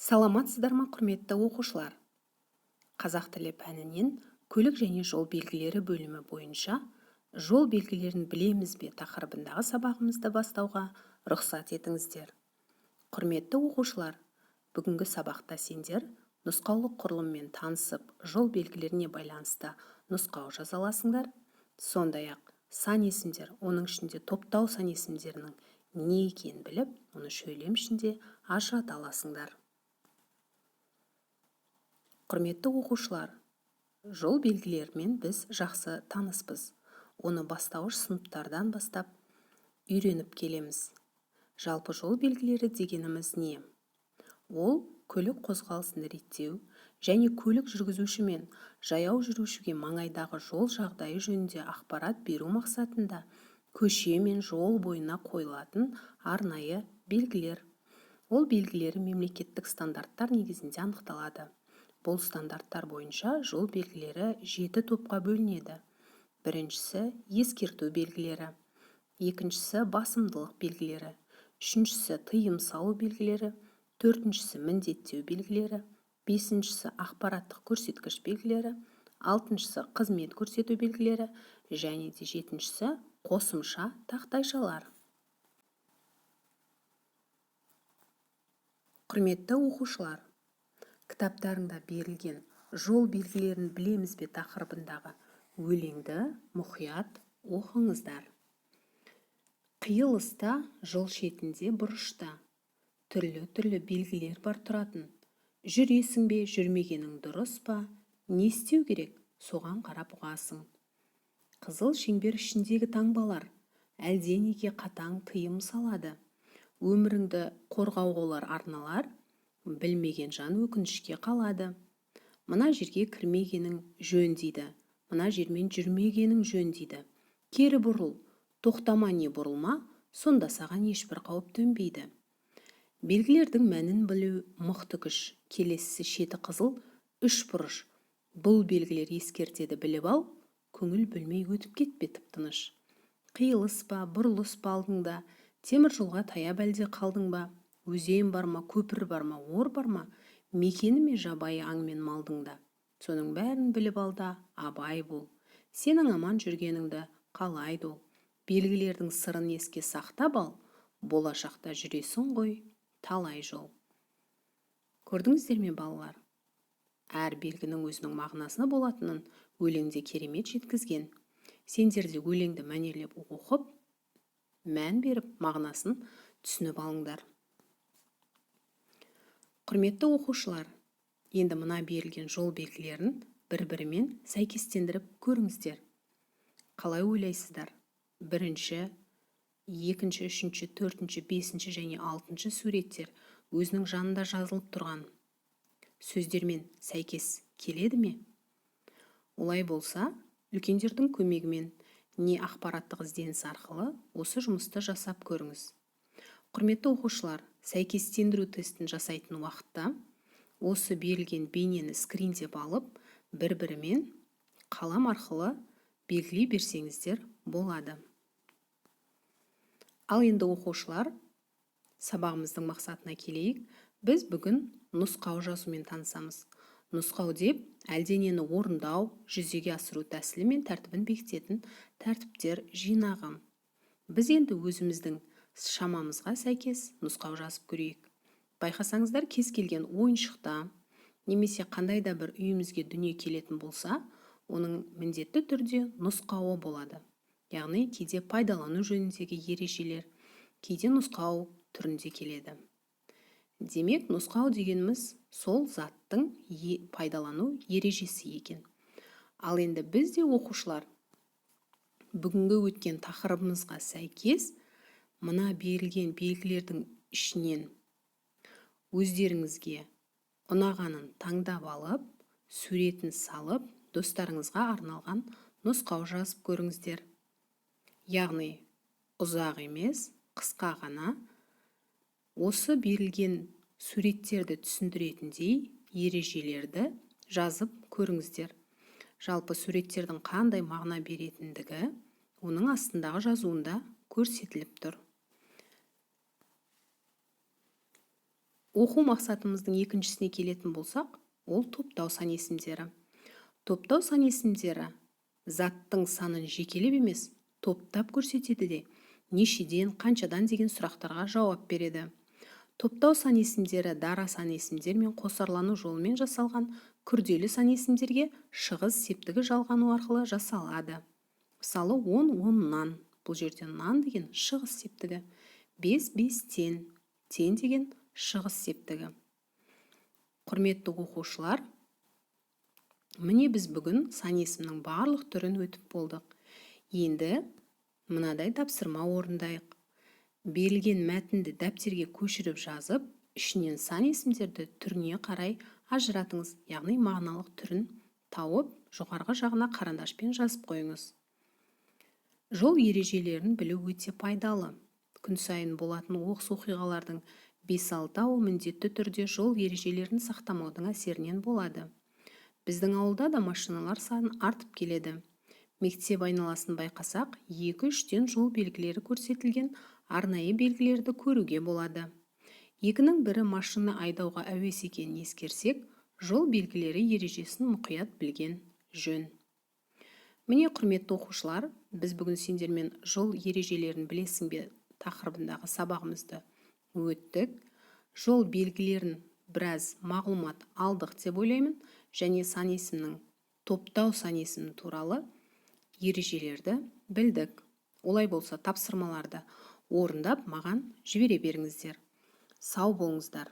Саламатсыздар ма, құрметті оқушылар? Қазақ тілі пәнінен көлік және жол белгілері бөлімі бойынша жол белгілерін білеміз бе тақырыбындағы сабағымызды бастауға рұқсат етіңіздер. Құрметті оқушылар, бүгінгі сабақта сендер нұсқаулық құрылыммен танысып, жол белгілеріне байланысты нұсқау жаза аласыңдар. Сондай-ақ сан есімдер, оның ішінде топтау сан есімдерінің не екенін біліп, оны сөйлем ішінде ажырата аласыңдар. Құрметті оқушылар, жол белгілерімен біз жақсы таныспыз. Оны бастауыш сыныптардан бастап үйреніп келеміз. Жалпы жол белгілері дегеніміз не? Ол көлік қозғалысын реттеу және көлік жүргізуші мен жаяу жүрушіге маңайдағы жол жағдайы жөнінде ақпарат беру мақсатында көше мен жол бойына қойылатын арнайы белгілер. Ол белгілері мемлекеттік стандарттар негізінде анықталады. Бұл стандарттар бойынша жол белгілері 7 топқа бөлінеді. Біріншісі ескерту белгілері, екіншісі басымдылық белгілері, үшіншісі тыйым салу белгілері, төртіншісі міндеттеу белгілері, бесіншісі ақпараттық көрсеткіш белгілері, алтыншысы қызмет көрсету белгілері және де жетіншісі қосымша тақтайшалар. Құрметті оқушылар, кітаптарында берілген жол белгілерін білеміз бе тақырыбындағы өлеңді мұқият оқыңыздар. Қиылыста, жол шетінде, бұрышта түрлі белгілер бар тұратын. Жүресің бе, жүрмегенің дұрыс па? Не істеу керек? Соған қарап ұғасың. Қызыл шеңбер ішіндегі таңбалар әлденеге қатаң тыйым салады. Өміріңді қорғауға олар арналар, білмеген жан өкінішке қалады. Мына жерге кірмегенің жөн дейді, мына жермен жүрмегенің жөн дейді. Кері бұрыл, тоқтама не бұрылма, сонда саған ешбір қауіп төнбейді. Белгілердің мәнін білу мықты күш. Келесісі шеті қызыл, үш бұрыш. Бұл белгілер ескертеді, біліп ал, көңіл бөлмей өтіп кетпе тып-тыныш. Қиылыс па, бұрылыс па алдыңда, темір жолға таяп әлде қалдың ба? Өзен бар ма, көпір бар ма, ор бар ма? Мекені ме жабайы аң мен малдыңда? Соның бәрін біліп алда, абай бол. Сенің аман жүргеніңді қалайды ол. Белгілердің сырын еске сақтап ал, болашақта жүресің ғой талай жол. Көрдіңіздер ме балалар? Әр белгінің өзінің мағынасына болатынын өлеңде керемет жеткізген. Сендер де өлеңді мәнерлеп оқып, мән беріп, мағынасын түсініп алыңдар. Құрметті оқушылар, енді мына берілген жол белгілерін бір-бірімен сәйкестендіріп көріңіздер. Қалай ойлайсыздар? Бірінші, екінші, үшінші, төртінші, бесінші және алтыншы суреттер өзінің жанында жазылып тұрған сөздермен сәйкес келеді ме? Олай болса, үлкендердің көмегімен не ақпараттық ізденіс арқылы осы жұмысты жасап көріңіз. Құрметті оқушылар, сәйкестендіру тестін жасайтын уақытта осы берілген бейнені скриндеп алып, бір-бірімен қалам арқылы белгілей берсеңіздер болады. Ал енді оқушылар, сабағымыздың мақсатына келейік. Біз бүгін нұсқау жазумен танысамыз. Нұсқау деп әлденені орындау, жүзеге асыру тәсілі мен тәртібін бекітетін тәртіптер жинағы. Біз енді өзіміздің шамамызға сәйкес нұсқау жазып көрейік. Байқасаңыздар, кез келген ойыншықта немесе қандай да бір үйімізге дүние келетін болса, оның міндетті түрде нұсқауы болады. Яғни кейде пайдалану жөніндегі ережелер, кейде нұсқау түрінде келеді. Демек, нұсқау дегеніміз сол заттың пайдалану ережесі екен. Ал енді біз де оқушылар, бүгінгі өткен тақырыбымызға сәйкес мына берілген белгілердің ішінен өздеріңізге ұнағанын таңдап алып, суретін салып, достарыңызға арналған нұсқау жазып көріңіздер. Яғни, ұзақ емес, қысқа ғана осы берілген суреттерді түсіндіретіндей ережелерді жазып көріңіздер. Жалпы суреттердің қандай мағына беретіндігі оның астындағы жазуында көрсетіліп тұр. Оқу мақсатымыздың екіншісіне келетін болсақ, ол топтау сан есімдері. Топтау сан есімдері заттың санын жекелеп емес, топтап көрсетеді де, нешеден, қаншадан деген сұрақтарға жауап береді. Топтау сан есімдері дара сан есімдер мен қосарлану жолымен жасалған күрделі сан есімдерге шығыс септігі жалғану арқылы жасалады. Мысалы 10 10-нан, бұл жерде нан деген шығыс септігі, 5 5-тен, тен деген шығыс септігі. Құрметті оқушылар, міне біз бүгін сан есімнің барлық түрін өтіп болдық. Енді мынадай тапсырма орындайық. Берілген мәтінді дәптерге көшіріп жазып, ішінен сан есімдерді түріне қарай ажыратыңыз, яғни мағыналық түрін тауып, жоғарғы жағына қарындашпен жазып қойыңыз. Жол ережелерін білу өте пайдалы. Күн сайын болатын оқыс оқиғалардың 5-6-ы міндетті түрде жол ережелерін сақтамаудың әсерінен болады. Біздің ауылда да машиналар саны артып келеді. Мектеп айналасын байқасақ, 2-3-тен жол белгілері көрсетілген арнайы белгілерді көруге болады. Екінің бірі машина айдауға әуес екенін ескерсек, жол белгілері ережесін мұқият білген жөн. Міне, құрметті оқушылар, біз бүгін сендермен жол ережелерін білесің бе тақырыбындағы сабағымызды өттік. Жол белгілерін біраз мағлұмат алдық деп ойлаймын, және сан есімнің, топтау сан есімі туралы ережелерді білдік. Олай болса, тапсырмаларды орындап маған жібере беріңіздер. Сау болыңыздар.